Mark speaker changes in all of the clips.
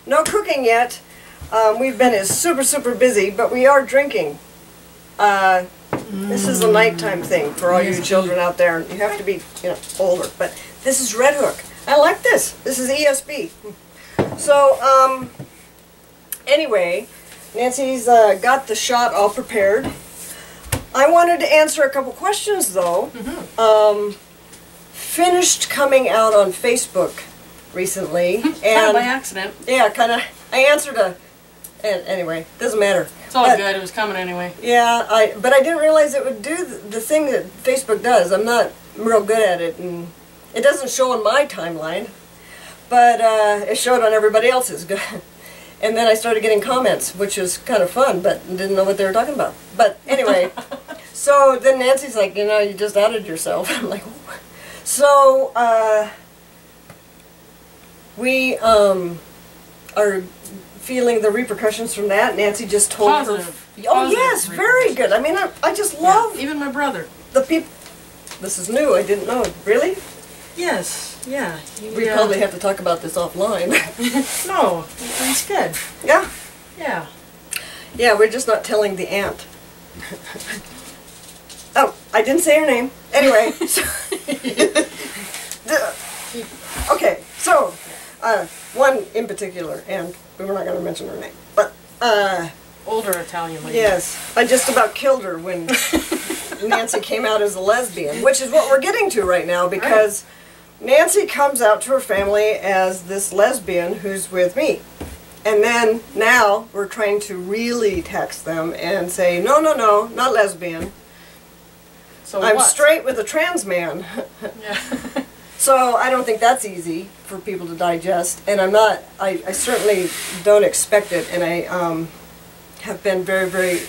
Speaker 1: no cooking yet. We've been super busy, but we are drinking. This is a nighttime thing for all you children out there. You have to be, older. But this is Red Hook. I like this. This is ESB. So, anyway, Nancy's got the shot all prepared. I wanted to answer a couple questions, though. Finished coming out on Facebook recently.
Speaker 2: Kind of by accident.
Speaker 1: Yeah, kind of. I answered anyway, doesn't matter.
Speaker 2: It's all good. It was coming anyway.
Speaker 1: Yeah, but I didn't realize it would do the thing that Facebook does. I'm not real good at it, and it doesn't show on my timeline, but it showed on everybody else's. And then I started getting comments, which was kind of fun, but didn't know what they were talking about. But anyway, so then Nancy's like, you just outed yourself. I'm like, oh. So we are feeling the repercussions from that. Nancy just told
Speaker 2: Positive.
Speaker 1: her. Oh yes, very good. I mean, I just love
Speaker 2: even my brother.
Speaker 1: the people. This is new. I didn't know. Really?
Speaker 2: Yes. Yeah.
Speaker 1: We probably have to talk about this offline.
Speaker 2: No, it's good.
Speaker 1: Yeah.
Speaker 2: Yeah.
Speaker 1: Yeah, we're just not telling the aunt. Oh, I didn't say her name. Anyway. Okay, so one in particular, and we were not going to mention her name, but
Speaker 2: Older Italian lady.
Speaker 1: yes, I just about killed her when Nancy came out as a lesbian, which is what we're getting to right now, because Nancy comes out to her family as this lesbian who's with me. And then now we're trying to really text them and say, no, not lesbian.
Speaker 2: So
Speaker 1: I'm
Speaker 2: what?
Speaker 1: straight with a trans man.
Speaker 2: Yeah.
Speaker 1: So I don't think that's easy for people to digest, and I'm not, I certainly don't expect it, and I have been very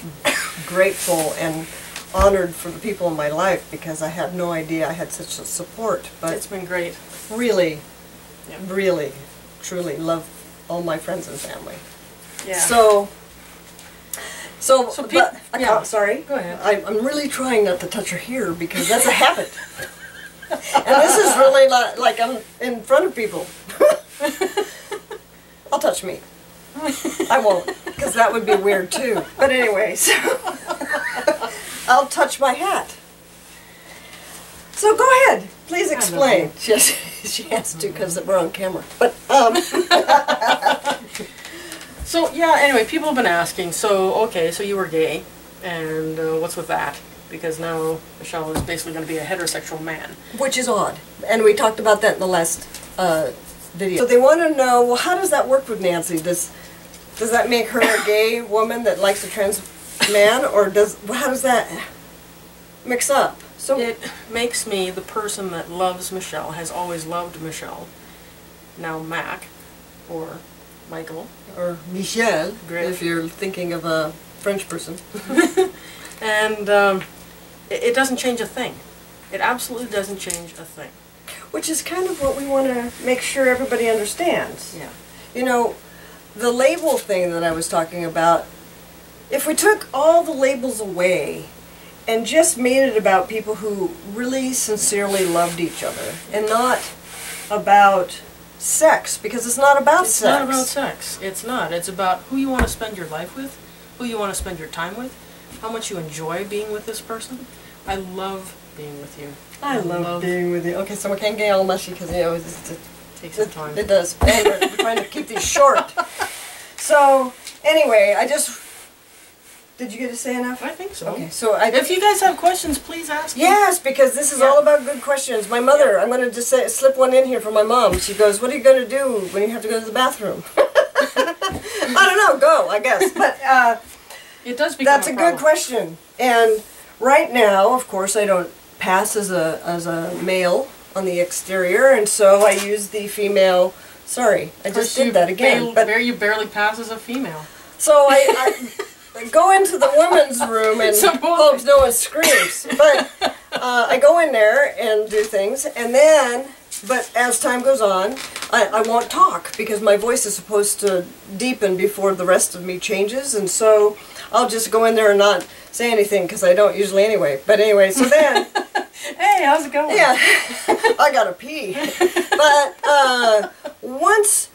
Speaker 1: grateful and honored for the people in my life, because I had no idea I had such a support. But
Speaker 2: It's been great.
Speaker 1: really, really, truly love all my friends and family.
Speaker 2: Yeah.
Speaker 1: So
Speaker 2: yeah.
Speaker 1: Sorry.
Speaker 2: Go ahead.
Speaker 1: I'm really trying not to touch her here, because that's a habit. And this is really like I'm in front of people. I'll touch me. I won't, because that would be weird too. But anyway, so I'll touch my hat. So go ahead, please explain. She has to, because we're on camera. But
Speaker 2: So yeah. Anyway, people have been asking. So okay, so you were gay, and what's with that? Because now Michelle is basically going to be a heterosexual man.
Speaker 1: which is odd, and we talked about that in the last video. So they want to know, well, how does that work with Nancy? Does that make her a gay woman that likes a trans man, or how does that mix up? So
Speaker 2: It makes me the person that loves Michelle, has always loved Michelle. Now Mac, or Michael.
Speaker 1: or Michel,
Speaker 2: Great.
Speaker 1: if you're thinking of a French person.
Speaker 2: And it doesn't change a thing. It absolutely doesn't change a thing.
Speaker 1: Which is kind of what we want to make sure everybody understands.
Speaker 2: Yeah.
Speaker 1: You know, the label thing that I was talking about, if we took all the labels away and just made it about people who really sincerely loved each other, and not about sex, because it's not about
Speaker 2: It's
Speaker 1: sex.
Speaker 2: not about sex. It's not. It's about who you want to spend your life with, who you want to spend your time with, how much you enjoy being with this person. I love being with you.
Speaker 1: I love being with you. Okay, so we can't get all mushy because it
Speaker 2: Takes some time.
Speaker 1: It does. And we're trying to keep these short. So anyway, did you get to say enough?
Speaker 2: I think so.
Speaker 1: Okay, so
Speaker 2: If you guys have questions, please ask me.
Speaker 1: Yes, because this is all about good questions. My mother, I'm going to just slip one in here for my mom. She goes, what are you going to do when you have to go to the bathroom? I don't know, go, I guess. But
Speaker 2: It does become
Speaker 1: that's a good question. And right now, of course, I don't pass as a male on the exterior, and so I use the female. Sorry, I just did that again. But
Speaker 2: you barely pass as a female.
Speaker 1: so I go into the women's room and hope no one screams. But I go in there and do things, and then, but as time goes on, I won't talk, because my voice is supposed to deepen before the rest of me changes, and so I'll just go in there and not say anything, because I don't usually anyway. But anyway, so then...
Speaker 2: Hey, how's it going?
Speaker 1: Yeah, I gotta pee. But once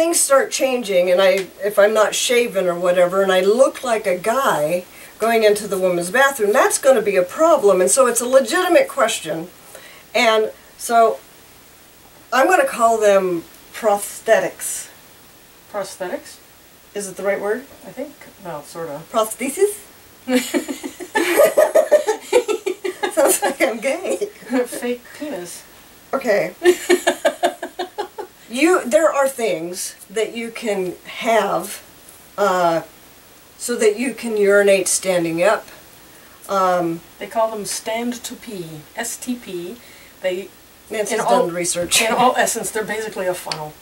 Speaker 1: things start changing, and if I'm not shaven or whatever, and I look like a guy going into the women's bathroom, that's going to be a problem. And so it's a legitimate question. And so I'm going to call them prosthetics.
Speaker 2: Prosthetics?
Speaker 1: Is it the right word?
Speaker 2: I think, well, sort of.
Speaker 1: Prosthesis? Sounds like I'm gay.
Speaker 2: Fake penis.
Speaker 1: Okay. There are things that you can have so that you can urinate standing up.
Speaker 2: They call them stand to pee, STP.
Speaker 1: Nancy's done research.
Speaker 2: In all essence, they're basically a funnel.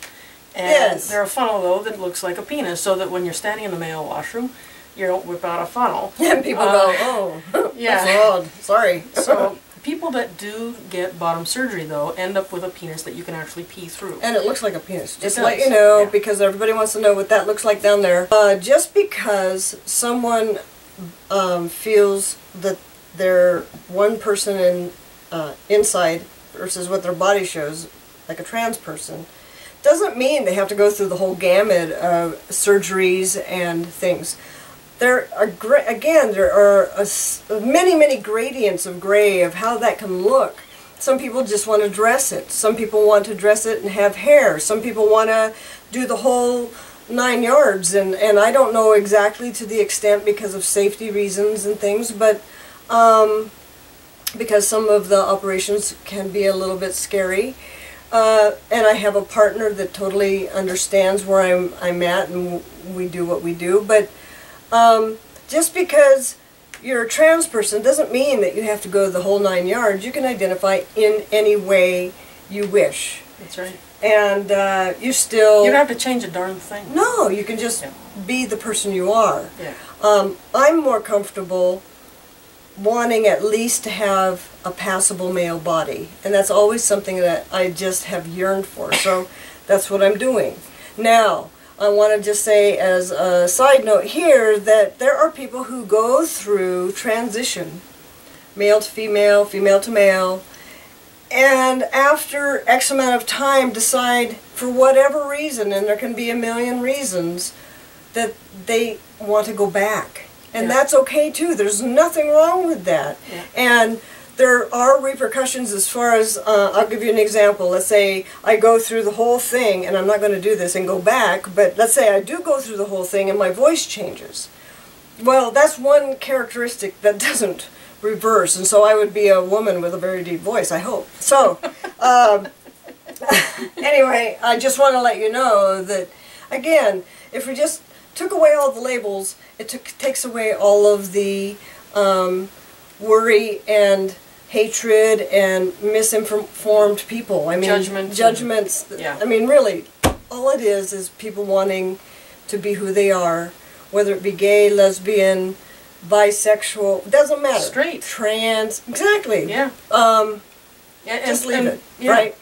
Speaker 2: And
Speaker 1: Yes.
Speaker 2: they're a funnel, though, that looks like a penis, so that when you're standing in the male washroom, you don't whip out a funnel.
Speaker 1: And people go, oh,
Speaker 2: yeah.
Speaker 1: that's odd. Sorry.
Speaker 2: So people that do get bottom surgery, though, end up with a penis that you can actually pee through.
Speaker 1: And it looks like a penis. Just
Speaker 2: It
Speaker 1: to let
Speaker 2: does,
Speaker 1: you know,
Speaker 2: yeah.
Speaker 1: because everybody wants to know what that looks like down there. Just because someone feels that they're one person inside versus what their body shows, like a trans person, doesn't mean they have to go through the whole gamut of surgeries and things. There are many gradients of gray of how that can look. Some people just want to dress it. Some people want to dress it and have hair. Some people want to do the whole 9 yards, and I don't know exactly to the extent because of safety reasons and things, but because some of the operations can be a little bit scary. And I have a partner that totally understands where I'm at, and we do what we do. But just because you're a trans person doesn't mean that you have to go the whole 9 yards. You can identify in any way you wish.
Speaker 2: That's right.
Speaker 1: And you still...
Speaker 2: You don't have to change a darn thing.
Speaker 1: No, you can just be the person you are.
Speaker 2: Yeah.
Speaker 1: I'm more comfortable wanting at least to have a passable male body, and that's always something that I just have yearned for, so that's what I'm doing. Now, I want to just say as a side note here that there are people who go through transition, male to female, female to male, and after X amount of time decide for whatever reason, and there can be a million reasons, that they want to go back. And that's okay too. There's nothing wrong with that.
Speaker 2: Yeah.
Speaker 1: And there are repercussions as far as, I'll give you an example. Let's say I go through the whole thing, and I'm not going to do this and go back, but let's say I do go through the whole thing and my voice changes. Well, that's one characteristic that doesn't reverse, and so I would be a woman with a very deep voice, I hope. So, anyway, I just want to let you know that, again, if we just took away all the labels, it takes away all of the worry and hatred and misinformed people. I mean, judgments.
Speaker 2: Yeah.
Speaker 1: I mean, really, all it is people wanting to be who they are, whether it be gay, lesbian, bisexual, doesn't matter.
Speaker 2: Straight.
Speaker 1: Trans, exactly.
Speaker 2: Yeah.
Speaker 1: Just leave it,
Speaker 2: yeah.
Speaker 1: right?